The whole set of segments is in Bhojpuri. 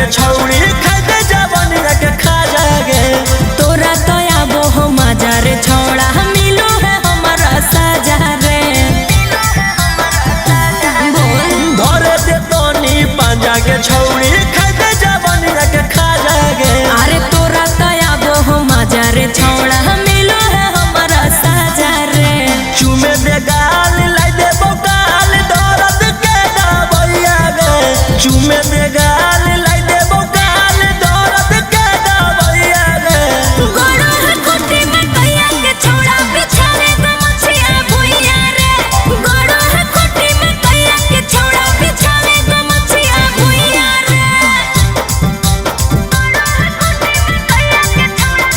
के छौड़ी खाते जवनिया के खा जागे। तोरा तो आबो हो मजा रे छौड़ा मिलो है हमारा साजा रे। धरे दे तोनी पांजा के छौड़ी खाते जवनिया के खा जागे। अरे तोरा तो आबो हो मजा रे छौड़ा मिलो है हमारा साजा रे। चुमे दे गाल लाई दे बोकाल दर्द के दबैया गे। चुमे दे गाल लाई दे बोकाल दर्द के दबैया गे। गोड़ो है कुटी में कैया के छौड़ा बिछावे गो मछिया भुइया रे। गोड़ो है कुटी में कैया के छौड़ा बिछावे गो मछिया भुइया रे। गोड़ो है कुटी में कैया के छौड़ा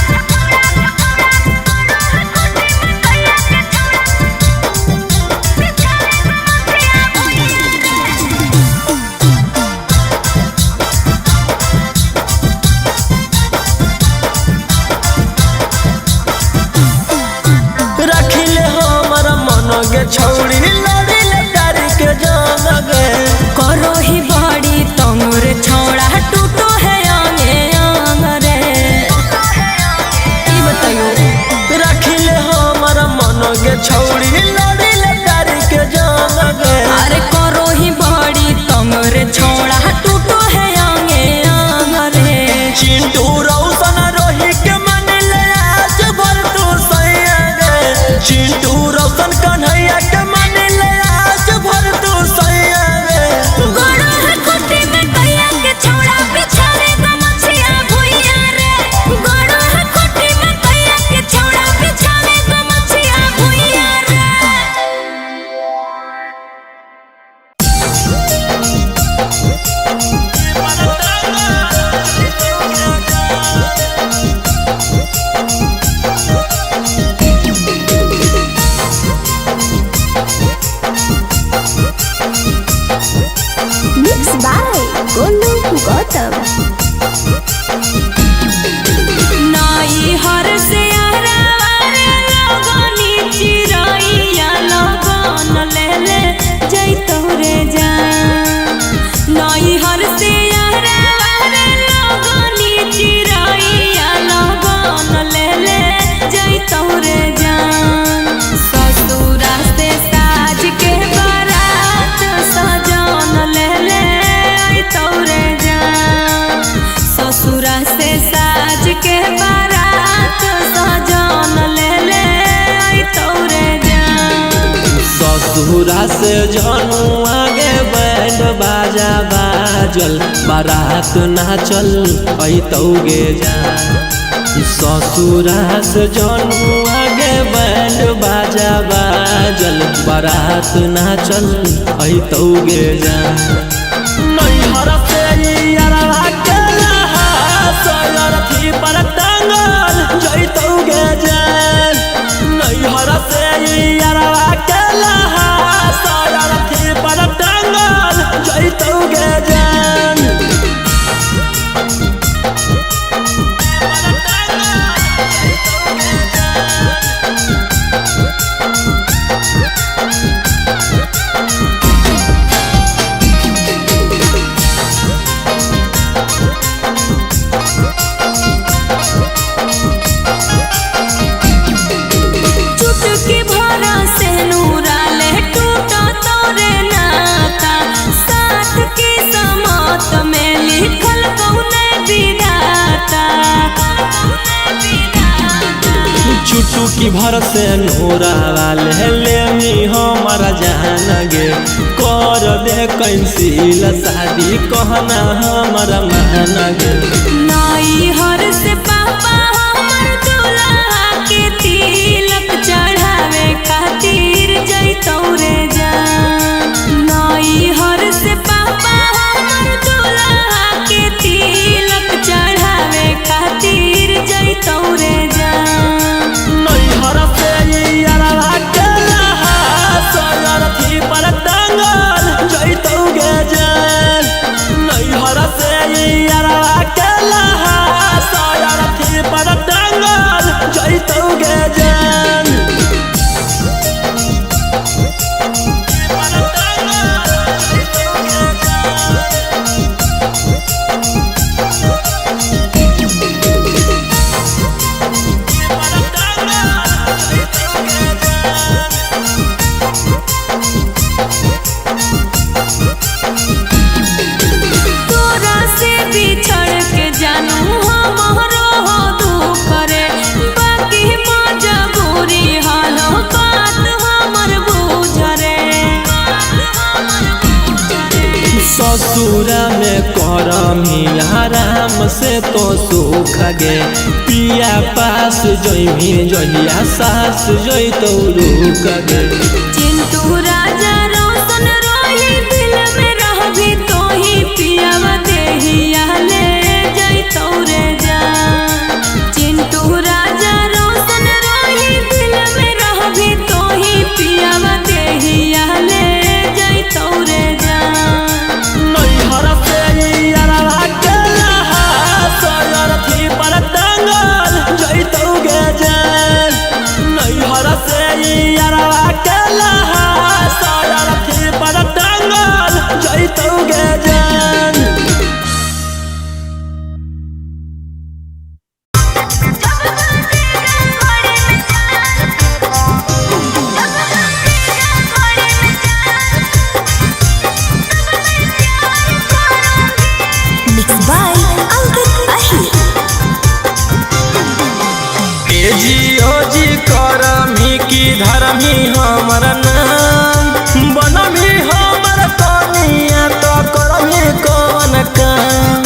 रखिले हमर मन गे छौड़ी लड़िले डारी के जान गे। करो ही बड़ी तंगुर छौड़ा टूटो है आंगे आंग रे। ई बताइयो रखिले हमर मन गे छौड़ी लड़िले डारी के जान गे। अरे करो ही बड़ी तंगुर छौड़ा टूटो है आंगे आंग रे। चिंटू रौशन रोही के मन ले आज भर तू सैया गे। चिंटू रौशन कन्हैया के मन ले आज भर तू सैया गे। गोड़ो है कुटी में कैया के छौड़ा बिछावे गो मछिया भुइया रे। गोड़ो है कुटी में कैया के छौड़ा बिछावे गो मछिया भुइया रे। Mixed by Golu Gautam. नाई हर से आरावारे लगनी चिरैया लगन ले ले जैतो रे जान। नाई हर से आरावारे लगनी चिरैया लगन ले ले जैतो रे जान। ससुरा से साज के बारात सजन ले ले अइतो रे जान। ससुरा से साज के बारात सजन ले ले अइतो रे जान। ससुरा से जानू आगे बैंड बाजा बाजल बारात नाचल ऐतौगे जान। ससुरा से जानू आगे बैंड बाजा बाजल बारात नाचल ऐतौगे जान। नैहर से यारवा के लहा सयरथी पर टांगल जैतौगे जान। नैहर से यारवा के लहा सयरथी पर टांगल जैतौगे जान। चुटकी भरा से नूरा ले टूटा तोरे नाता। साथ की समात में लिखल कौने विधाता। चुटकी भर से नूरा वाले लेमी हमारा जान गे। कर दे कैंसिल शादी कहना हमारा मान गे। नाई हर से पापा हमर दुल्हा के तिलक चढ़ावे खातिर जैतो रे जान। नाई हर से पापा हमर दुल्हा के तिलक चढ़ावे खातिर जैतो रे जान। नैहर से यारवा के लहा सयरथी पर टांगल जैतौगे जान। नैहर से यारवा के लहा ससुरा में करमी आराम से तो सुख गे पिया पास जइमी जहिया सास जई तो रुक गे। चिंटू राजा रोशन रोही दिल में रहबी तो ही पियावा देहिया ले जइतौ रे जा। चिंटू राजा रोशन रोही दिल में रहबी तो ही पियावा देहिया ले जइतौ रे जा। नैहर से यारा के लहा सयर थी पर टंगल जइतौ गे जान। नैहर से यारा के लहा सयर थी पर टंगल जइतौ गे जान। Mixed by Ankit Ahir. ए जियो जी करमी की धर्मी हमर नाम बनमी हमर कनिया तो करमी कौन काम।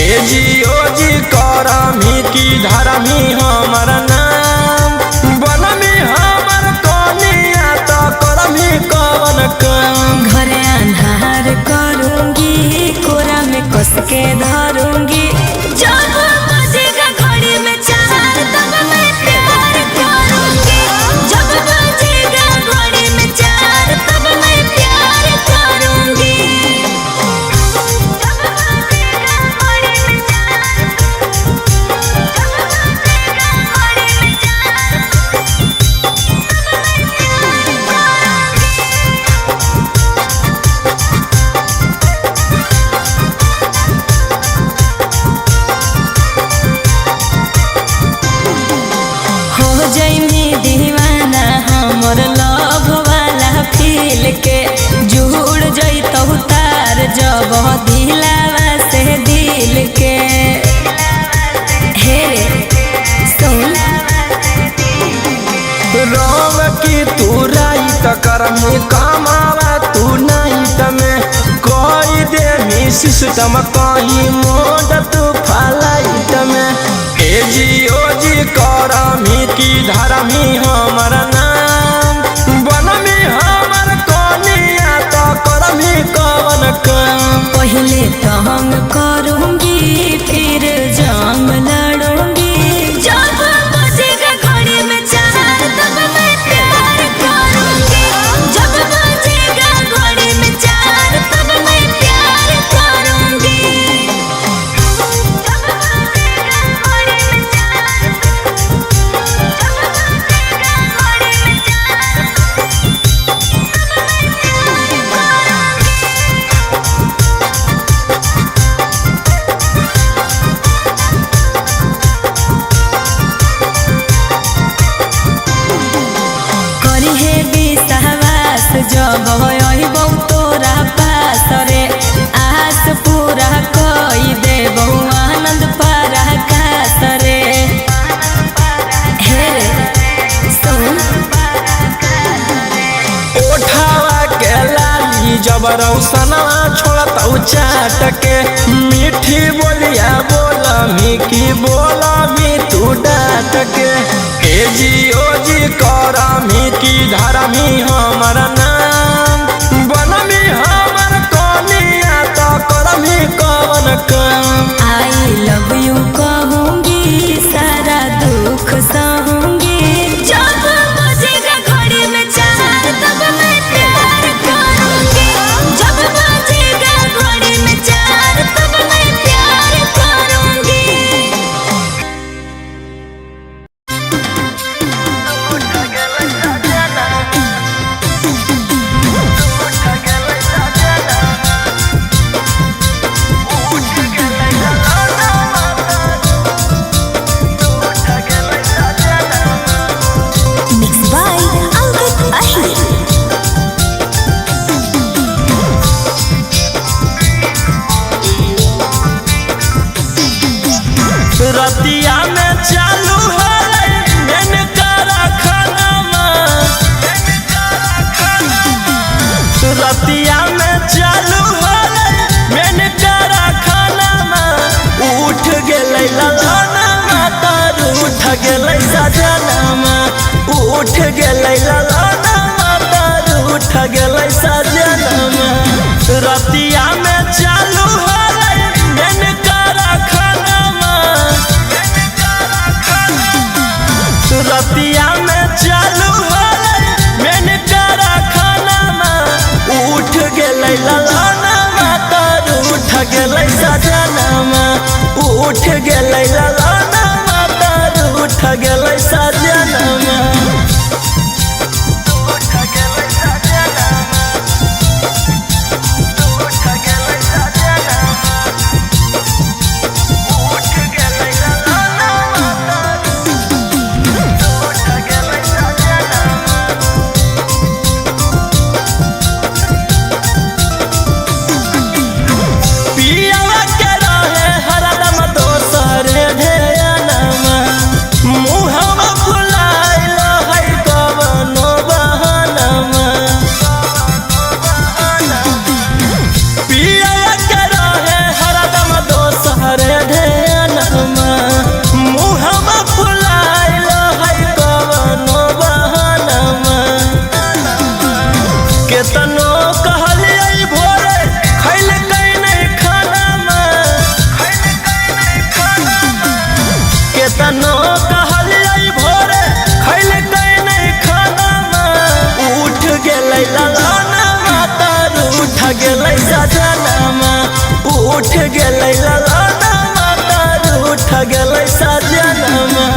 ए जियो जी करमी की धर्मी हमर नाम बनमी हमर कनिया तो करमी कौन काम। घरे अन्हार करूंगी कोरा में कस के धरूंगी जब बजेगा घड़ी में चार तब मैं प्यार करूंगी। जब बजेगा घड़ी में चार तब मैं प्यार करूंगी। जब बजेगा घड़ी में चार जब बजेगा घड़ी में चार हो जइमी दीवाना हमर लव वाला फील के जुड़ जइतौ तार जब दिलावा से दिल के। हे रे सुन रोम की तू राइत करमी कमावा तू नाइट में कोई दे मी सिस्टम कहीं मोड तू फ्लाइट में। ए जियो जी करमी की धर्मी हमर नाम बनमी हमर कनिया तो करमी कौन काम। पहले तंग करूंगी फिर जंग लड़ूंगी जब बजेगा घड़ी में चार तब मैं प्यार करूंगी। जब बजेगा घड़ी में चार तब मैं प्यार करूंगी। जब बजेगा घड़ी में चार जब बजेगा घड़ी में चार करी हे विश्वास जब अइबौ तोरा पास रे आस पूरा कई देबौ आनंद पराकाश रे। हे रे सुन ओठावा के लाली जब रौसनवा छोड़तौ चाट के मीठी बोलिया बोलमी की बोलमी तू डाट के। ए जियो जी करमी की धर्मी हमर नाम बनमी हमर कनिया तो करमी कौन काम। आई लव यू कहूंगी सारा दुख सहूंगी रतिया में चालू होले मैंने करा खाना में उठ गेलै ललाना मातर उठ गेलै सजना में उठ गेलै ललाना मातर उठ गेलै सजना में केतनो कहलियै भोरे खैले कहीं नहीं खाना में केतनो कहलियै भोरे खैले कहीं नहीं खाना में उठ गेलै ललाना मातर उठ गेलै सजना में उठ गेलै ललाना मातर उठ गेलै सजना में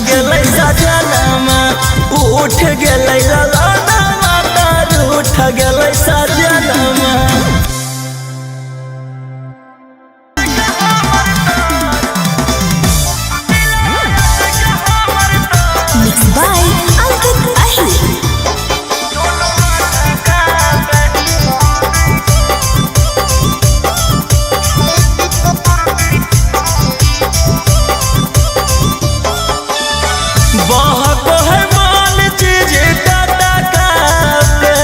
गेलै सजना में उठ गेलै ललाना मातर उठ गेलै सजना में Mixed by Ankit Ahir. बहको है मान चीज टाटा कापे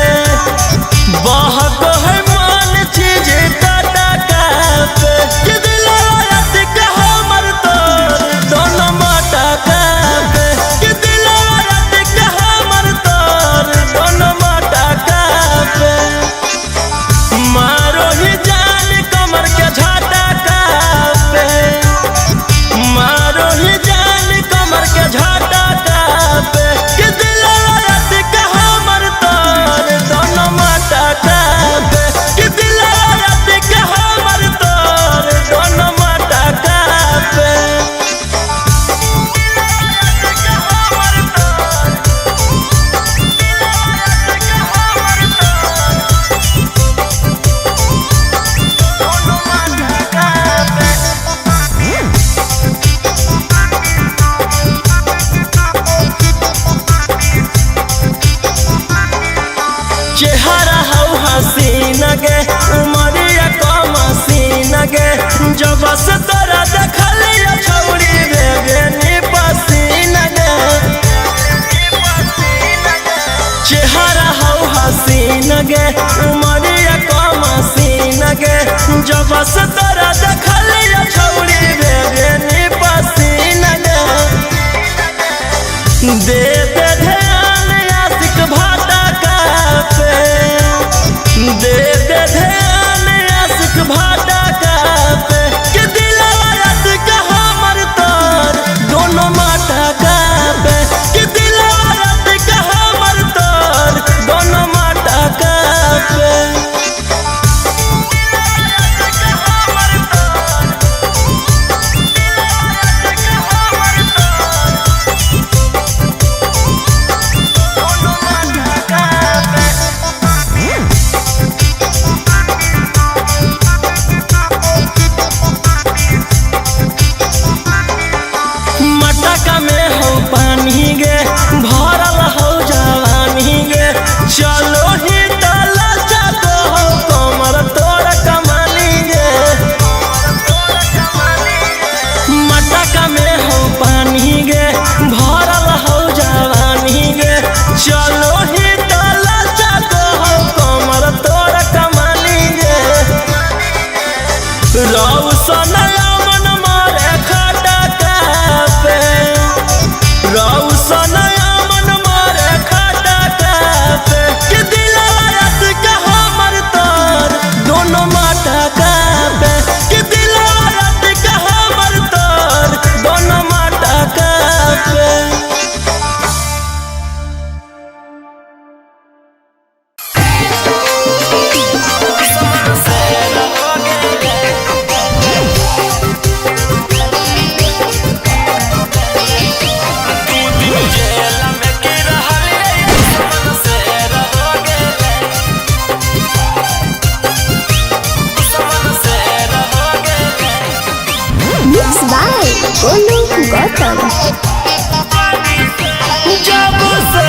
बहको है मान चीज टाटा कापे कि दिलवायत का हमर तोर दोनों माटा कापे कि दिलवायत का हमर तोर दोनों माटा कापे मारो ही जान कमर के झाटा कापे मारो ही जान कमर के झाटा कि दिलवायत का हमर तोर दोनों माटा कापे कि दिलवायत का हमर तोर दोनों माटा कापे चेहरा हौ हसीन गे उमरिया कम सीन गे जब से तोरा देखलिया छौरी बेनी पसीन गे चेहरा हौ हसीन गे उमरिया कम सीन गे जब से तोरा देखलिया छौरी बेनी पसीन गे दे दे ध्यान आशिक भाटा कापे दे दे ध्यान आशिक भाटा कापे कि दिलवायत का हमर तोर दोनों माटा कापे कि दिलवायत का हमर तोर दोनों माटा कापे रौशन मन मारे खटका पे रौशन मन मारे खटका पे कि दिलवा रात का हमर तोर दोनों मटका पे कि दिलवा रात का हमर तोर दोनों मटका पे। Mix by Golu Gautam. जब से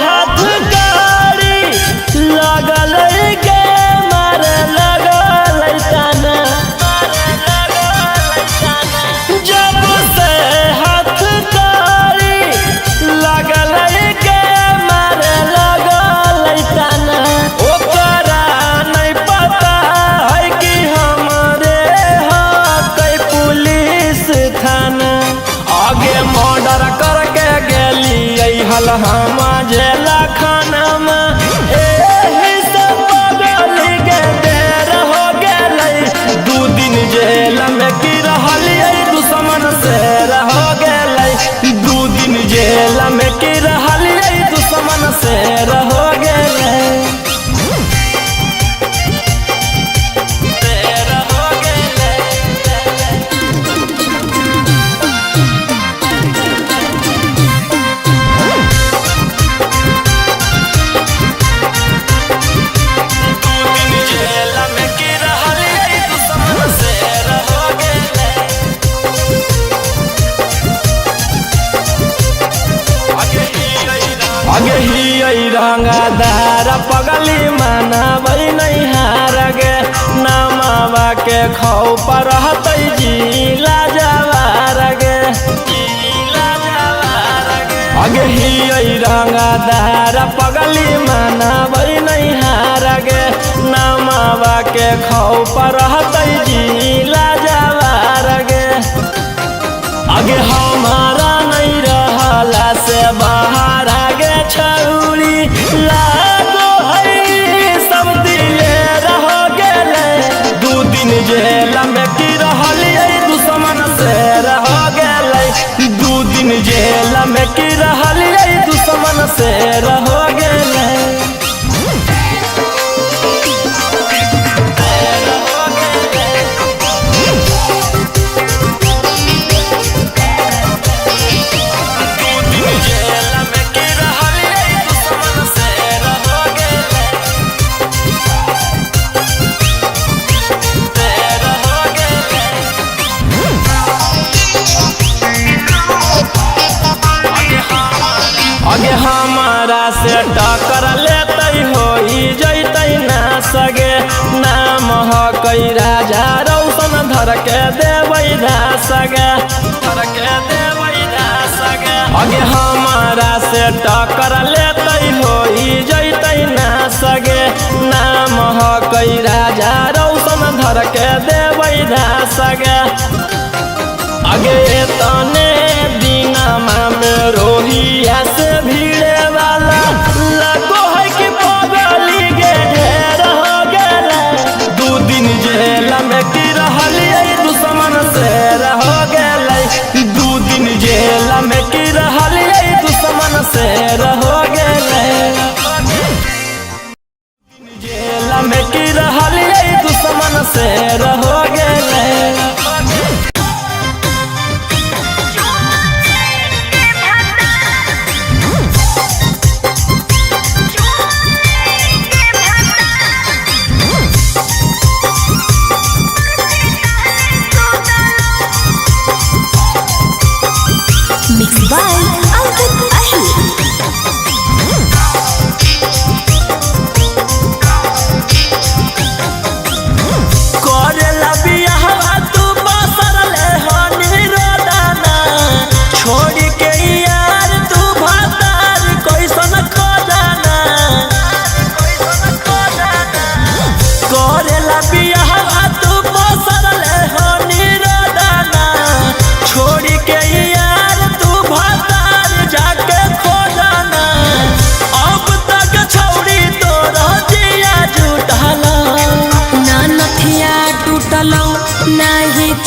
हाथ गाड़ी लगल गे मारे लगल ताना जब से हाथ गाड़ी लगल गे मारे लगल ताना ओकरा नहीं पता है कि हमरे हाथ पुलिस थाना आगे मर्डर करके गेली हल हम जेला खाना में एही से बगल के देर हो गेलै 2 दिन जेल में की रहलियै दुश्मन से रह गेलै 2 दिन जेल में की रहलियै दुश्मन से रह गेलै आगे ही रंगदार पगली मनाबै नहीं हार गे नामावा के खौफ रहतै जिला जवार गे आगे ही रंगदार पगली मनाबै नहीं हार गे नामावा के खौफ रहतै जिला जवार गे आगे हमारा नहीं रहला से बाहर आगे छौरी लागो है सब दिले रह गेले 2 दिन जेल में की रहलियै दुश्मन से रह गेलै 2 दिन जेल में की रहलियै दुश्मन से रह गेलै आगे हमारा से टक्कर लेतै होई जैतै ना सगे नाम हकै राजा रौशन धर के देबै सगे आगे हमारा से टक्कर लेतै होई जैतै ना सगे नाम हकै राजा रौशन धर के देबै सगे आगे तने दिनमा में रोहिया से भीड़े वाला लगो है कि पगली गे ढेर हो गेलै 2 दिन जेल में की रहलियै दुश्मन से रह गेलै 2 दिन जेल में की रहलियै दुश्मन से रह गेलै जेल में की रहलियै दुश्मन से रह गेलै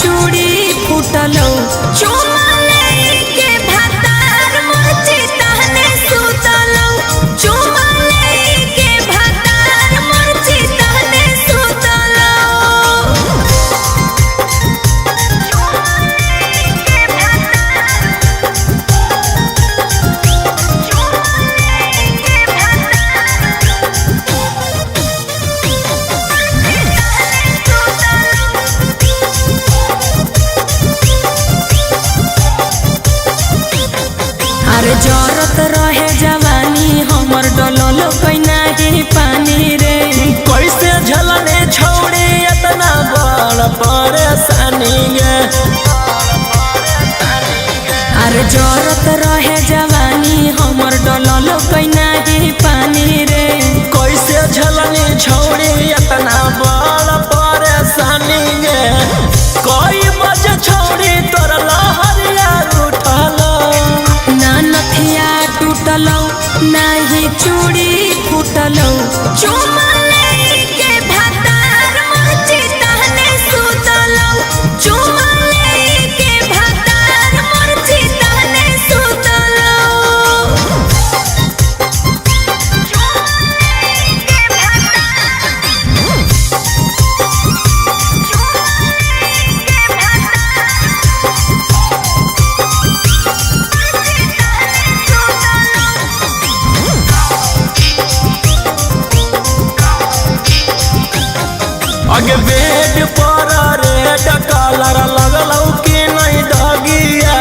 चूड़ी फूटलो चुमा लेके भातार मोची तहने सुतलो चुमा लेके भातार मोची तहने सुतलो अरे जरत रहे जवानी हमर डललो कैना ही पानी रे कैसे झलने छोड़ी इतना बड़ परेशानी गे। अरे जरत रहे जवानी हमर डललो कैना ही पानी रे कैसे झलने छोड़ी इतना बड़ परेशानी गे। कोई बजे छोड़ी तोर लहरिया उठलो ना नथिया टूटलो नाही चूड़ी फूटलो चुमा लेके भातार मोची तहने सुतलो चुमा लेके भातार मोची तहने सुतलो अगे बेड पर रेड कलर लगलौ कि नहीं दगिया।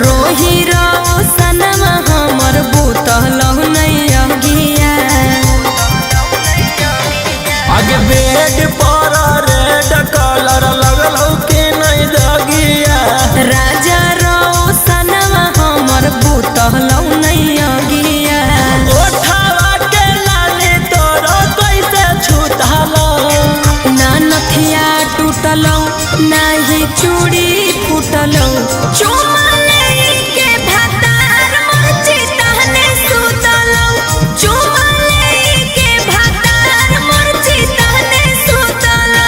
रोही रोशनमा हमर बुतलौ नहीं अगिया अगे बेड पर रेड कलर लगलौ कि नहीं दगिया। राजा रोशनमा हमर बुतलौ नहीं अगिया ओठवा के लाली तोरो कैसे छूटलो ना नथिया टूटलो नाही चूड़ी फूटलो चुमा लेके भातार मोची तहने सुतलो चुमा लेके भातार मोची तहने सुतलो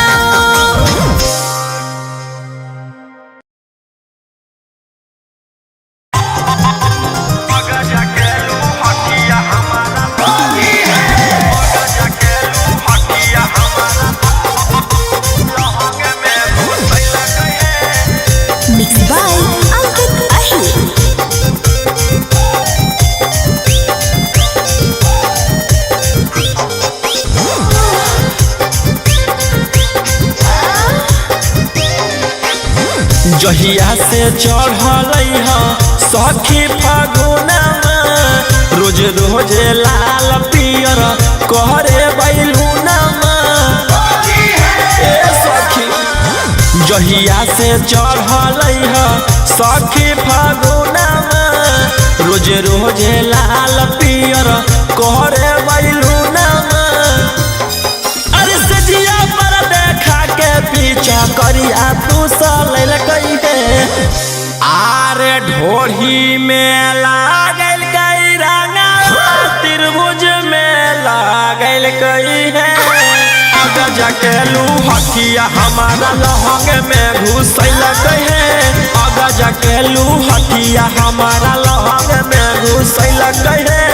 Mixed by Ankit Ahir. जहिया से चढ़ल सखी फागुनमा रोज रोज लाल पियर कहरे बैलूनमा। ए सखी जहिया से चढ़ल सखी फागुनमा रोज रोज लाल पियर कहरे बैलूनमा। अरे सजिया पर देखा के पीछा करिया तू सलैल कइहे आरे ढोढ़ी में लागल कई रंगा त्रिभुज में लागल कई है। अगर जाके लू हकिया हमारा लहंग में घुसल कई है। अगर जाके लू हकिया हमारा लहंग में घुसल कई है।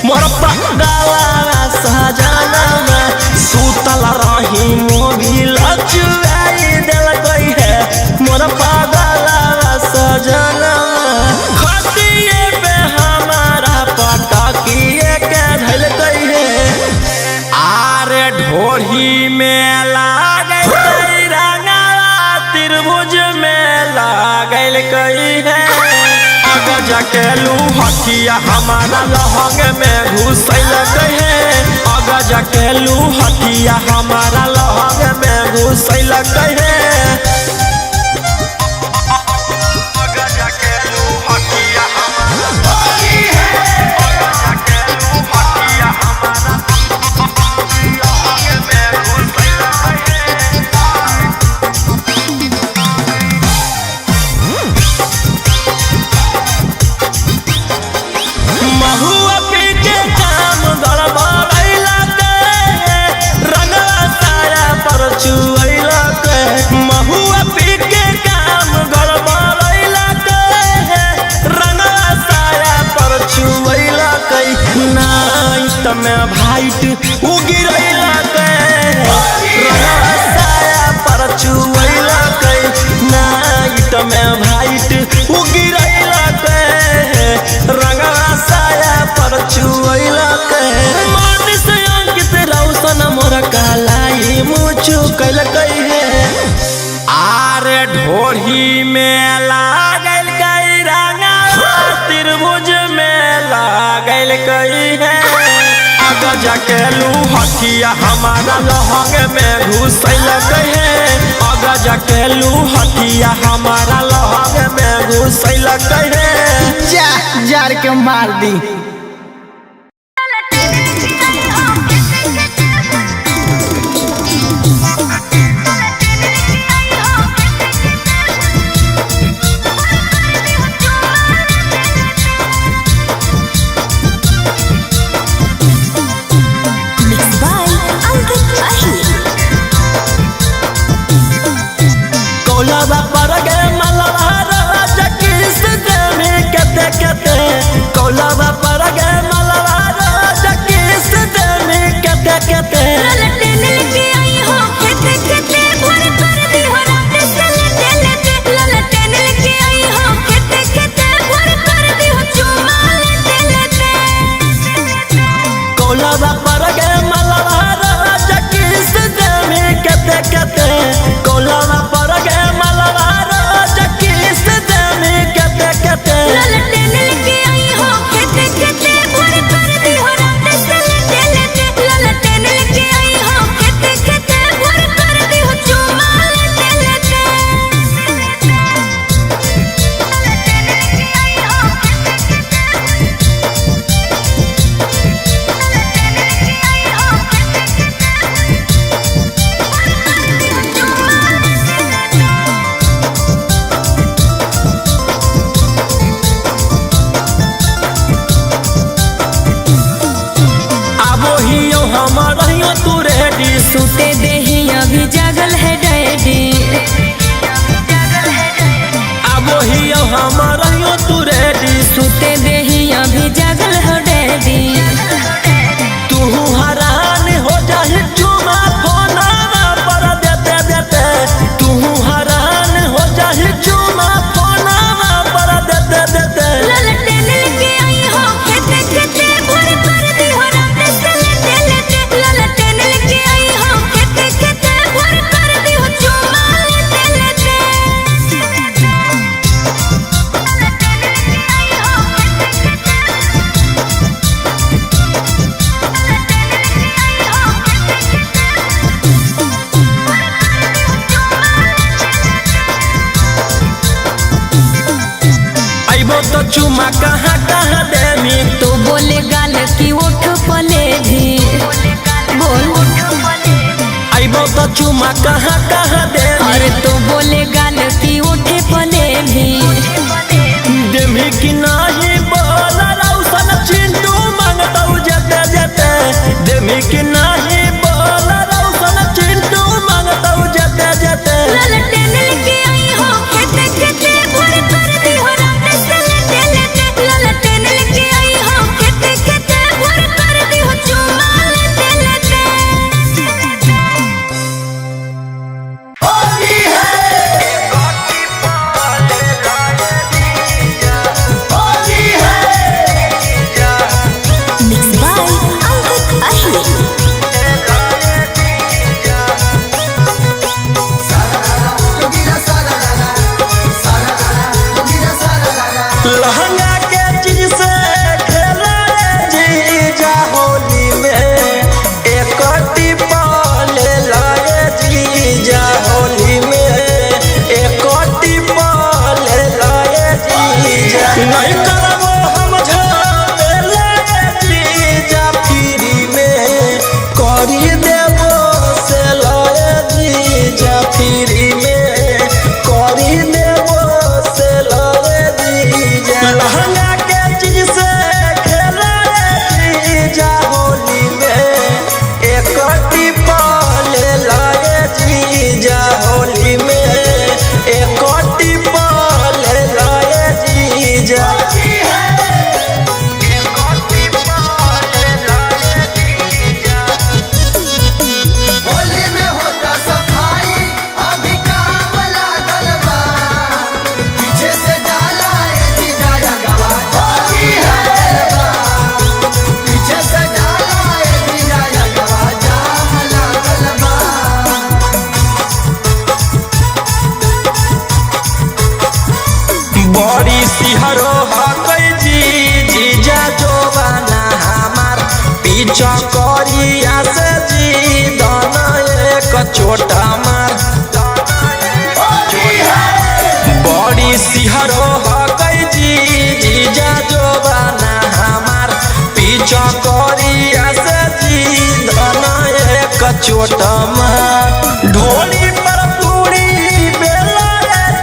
मोर पगला सजना सूतल रही मोबिल चुराई दिल गई है। मोर पगला सजना खतिए पे हमारा पटकिए के धल गई है। आरे ढोढ़ी में लागल रंगा त्रिभुज में लागल गैल कई है आगा जाके लू हथिया हमारा लहंग में घुसल है आगा जाके लू हथिया हमारा लहंग में घुसल है में भाइट उगिरैला के रंगवा साया पर चुवैला के नाइट में भाइट उगिरैला के रंगवा साया पर चुवैला के मन से अंकित रौशन मोर कालाई मुचु कैल कई है आरे ढोरी में लागल कई रंगवा त्रिभुज में लागल कई है जाके लू हथिया हमारा लहंग में घुसल है आगा जाके लू हथिया हमारा लहंग में घुसल है जा जार के मार दी सुते देही अभी जागल है डैडी अब ही हमारा तू रेडी सुते देही अभी जागल है डैडी तू हरान हो जाहि चुमा फोना पर देते देते तू हरान हो जाहि चुमा फोना पर देते देते ललटेन लेके आई हो खेते खेते भोर कर दी हो रात से लेते लेते ललटेन लेके आई हो खेते खेते भोर कर दी हो चुमा लेते लेते तो चुमा कहाँ कहाँ देनी तो बोले गाल की ओठ पले भी बोल आइबो तो चुमा कहाँ कहाँ देनी अरे तो बोले गाल की ओठे पले भी देमी की नहीं बोल रौशन चिंटू मांगतौ जते जते देमी की नहीं बोल रौशन चिंटू मांगतौ जते जते ललटेन लेके आई हो खेते खेते भोर कर दी हो रात से लेते लेते ललटेन लेके आई हो खेते खेते भोर कर दी हो चुमा लेते लेते Mixed by Angkat Ahli. लहंगा के चीज से खेला जीजा होली में एक टिपा ले लाए जीजा होली में एक टिपा ले लाए जीजा नहीं करबो हम झमेला जीजा फ्री में करी देबो से लाए जीजा फ्री में करी देबो से लाए जीजा लहंगा के चीज से खेला जीजा होली में एक टिपा ले लाए जीजा होली में एक टिपा ले लाए जीजा होली में होता सफाई अभी काम लागल बा पीछे से डाला है जीजा जगवा होली है पीछे से डाला है जीजा जगवा जाम लागल बा बड़ी सिहरो हकै जीजा जोबाना हमार पीछा करिया से जी दाना एक छोटा मार बड़ी सिहरो हकै जीजा जोबाना हमार पीछा करिया से जी दाना एक छोटा मार ढोली पर पूरी बेला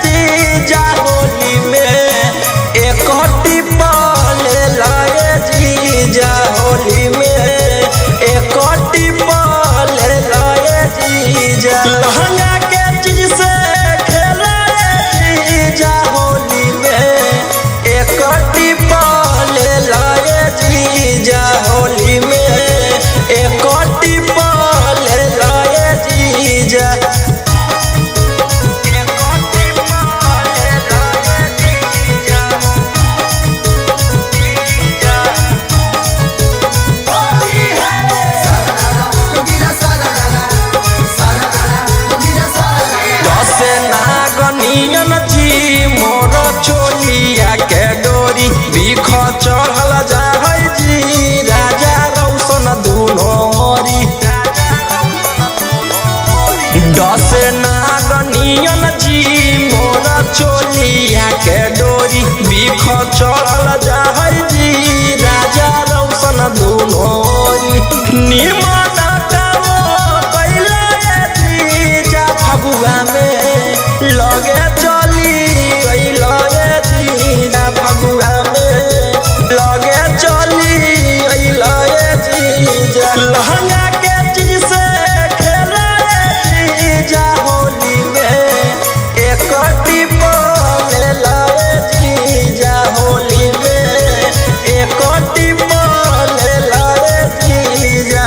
जीजा होली में एक टिपा ले लाए जीजा होली में एक टिपा ले लाए जीजा लहंगा के चीज से खेला जीजा होली में एक टिपा ले लाए जीजा होली में एक टिपा ले लाए जीजा तुगिरा सारा तुगिरा सारा दसे नागनियन जी मोर चोलिया के डोरी बिख चढ़ल जाहै जी राजा रौशन दुनो मोरी दसे नागनियन जी मोर चोलिया के डोरी बिख चढ़ल जाहै जी राजा रौशन दुनो मोरी निमन कामो कैला जीजा फगुआ में लगे चली अइला जीजा फगुआ में लगे चली अइला जीजा लहंगा के चीज से खेला जीजा होली में एक टिपा ले लाए जीजा होली में एक टिपा ले लाए जीजा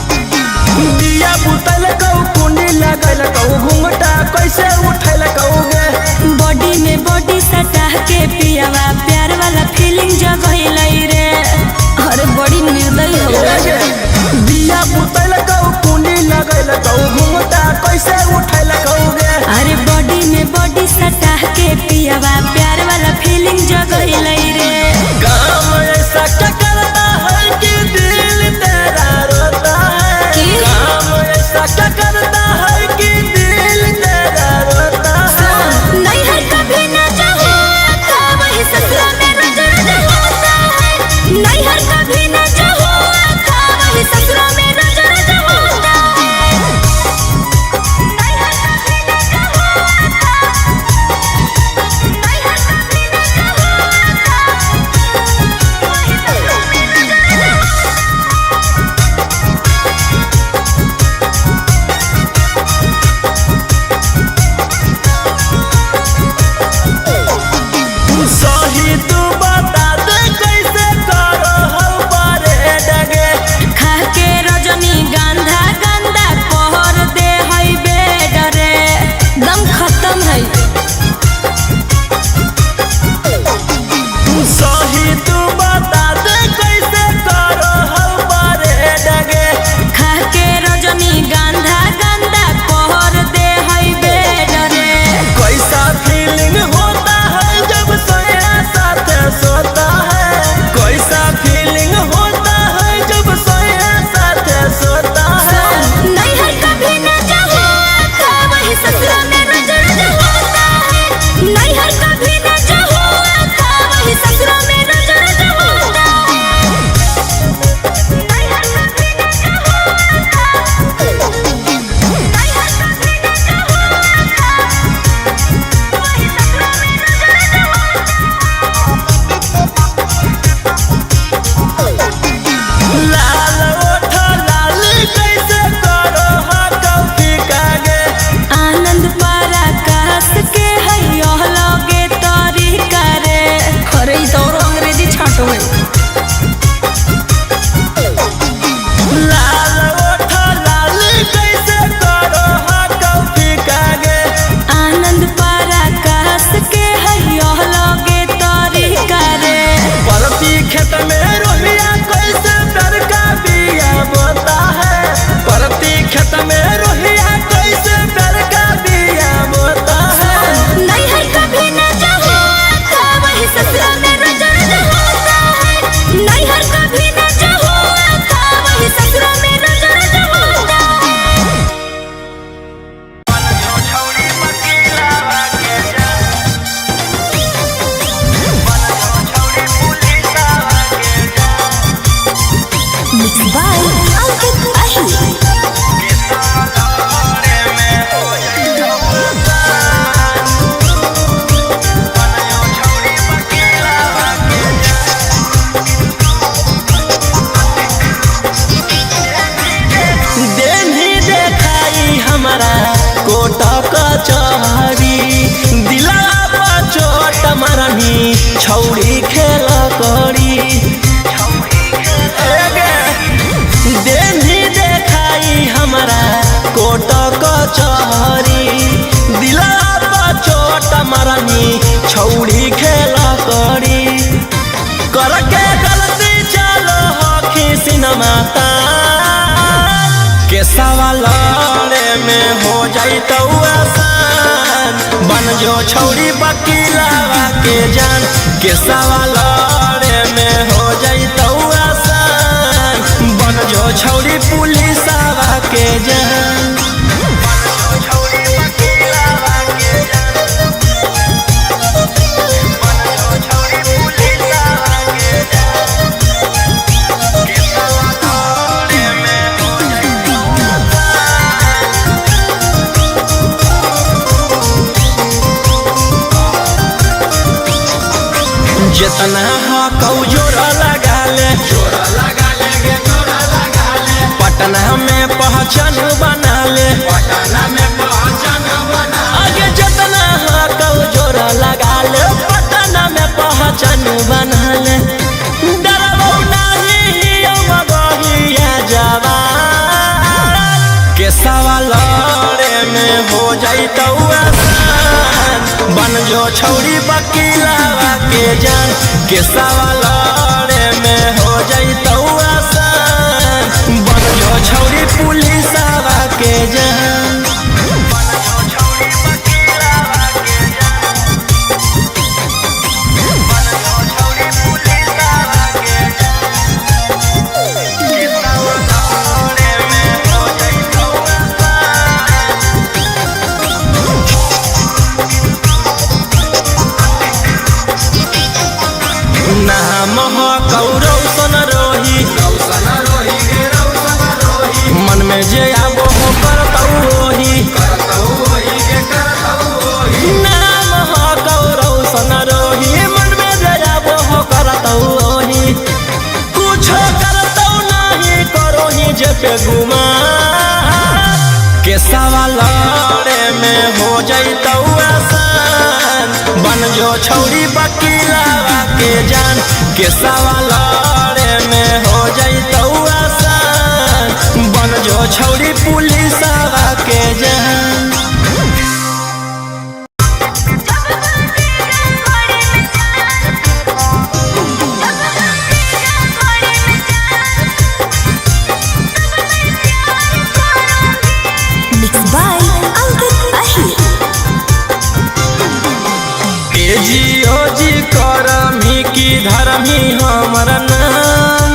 दिया बुतल कहू कुंडी लगल कहू घूंघटा कैसे उठल कहूगे बॉडी में बॉडी सटा के पियावा प्यार वाला फीलिंग जगैलै रे अरे बड़ी निर्दयी हो दिया बुतल कहू कुंडी लगल कहू घूंघटा कैसे उठल कहूगे अरे बॉडी में बॉडी सटा के पियावा प्यार वाला फीलिंग जगैलै रे काम ऐसा क्या करता है कि दिल तेरा रोता है कि? काम ऐसा क्या करता है कि दिल तेरा रोता है नहीं है कभी ना चाहो था वही ससुरा में रोज रोज होता है नहीं है कभी ना चाहो था वही ससुरा में रोज रोज होता है नहीं है कचहरी दिला चोट मरनी छौड़ी खेला करी करके गलती चलो हखी सिनेमा के सवाल में हो जाई तो आसान बन जो छौड़ी वकीलावा के जान के सवाल में हो जाई तो आसान बन जो छौड़ी पुलिसावा के जान जितना हकौ जोरा लगा ले पटना में पहचान बना ले आगे जितना हकौ जोरा लगा ले पटना में पहचान बना ले डरबो नहीं मगहिया जवान के सवाल में हो जाई तो आसान बन जो छौड़ी वकीलावा के जान के सवाल में हो जाई तो आसान बन जो छौड़ी पुलिसावा के जान नाम हो कौरौसन रोही मन में जे आबो हो करतौ ओही नाम हो कौरौसन रोही मन में जे आबो हो करतौ ओही कुछो करतौ नहीं करोही जे पे गुमा के सवाल में हो जाइतौ आसान बन जो छौड़ी वकीलावा के जान के सवाल में हो जाइतौ आसान बन जो छौड़ी पुलिसावा के जान धर्मी हमर नाम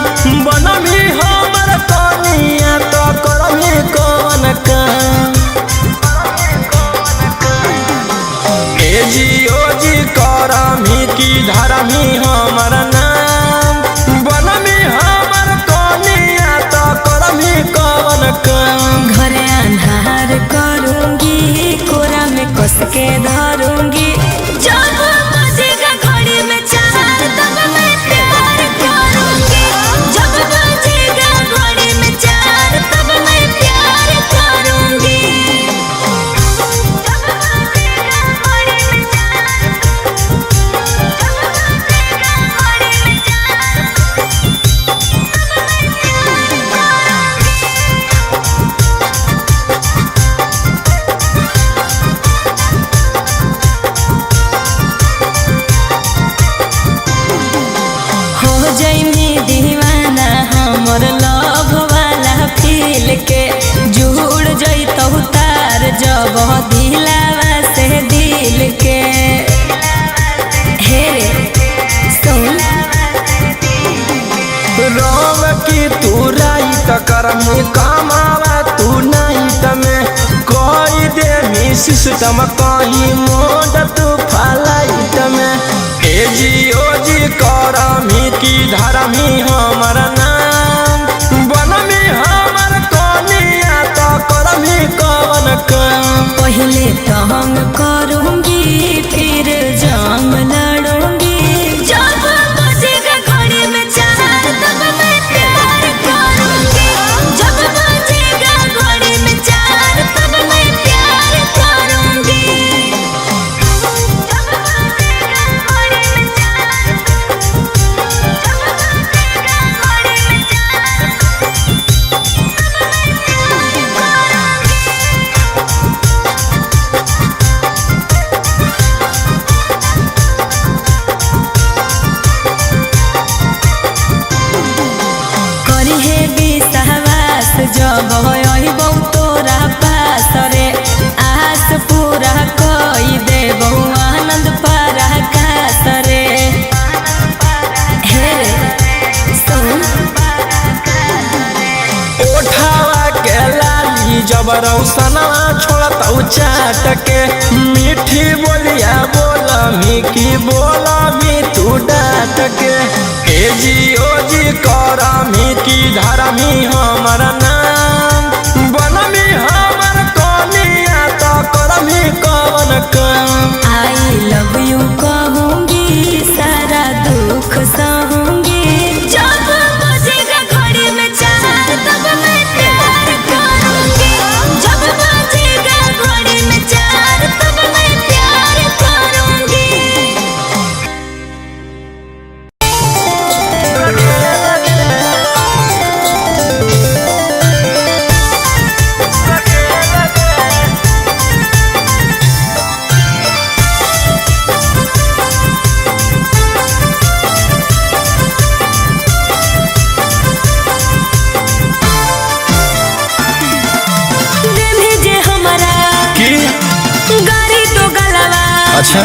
बनमी हमर कनिया तो करमी कौन काम जी करमी की धर्मी हमर नाम बनमी हमर कनिया तो करमी कौन काम घरे अंधार करूंगी कोरा में कस के धरूंगी जब बजेगा घड़ी में चार तब मैं प्यार करूंगी जब बजेगा घड़ी में चार तब मैं प्यार करूंगी जब बजेगा घड़ी में चार जब बजेगा घड़ी में चार दीवाना हमर लव वाला फील के जुड़ जइतौ तार जब दिलावा से दिल के हे सुन रोव की तू राइत करमी कमावा तू नाइट में कोई दे मी सिस्टम कहीं मोड तू फ्लाइट में जी करमी की धर्मी हमर नाम बनमी हमर कनिया तो करमी कौन काम पहले तंग करूंगी फिर जाम लड़ूंगी जब बजेगा घड़ी में चार तब मैं प्यार करूंगी जब बजेगा घड़ी में चार तब मैं प्यार करूंगी जब बजेगा घड़ी में चार जब बजेगा घड़ी में चार मौसना छोड़ता चाट के मीठी बोलिया बोला मी की बोला मी तू डाट के ए जी ओ जी करा मी की धारा मी हमर नाम बना मी हमर कनिया तो कर मी कवन काम आई लव यू कहूंगी सारा दुख सहूंगी जब बजेगा घड़ी में चार तब मैं प्यार करूंगी जब बजेगा घड़ी में चार तब मैं प्यार करूंगी की गाड़ी तो गलवा अच्छा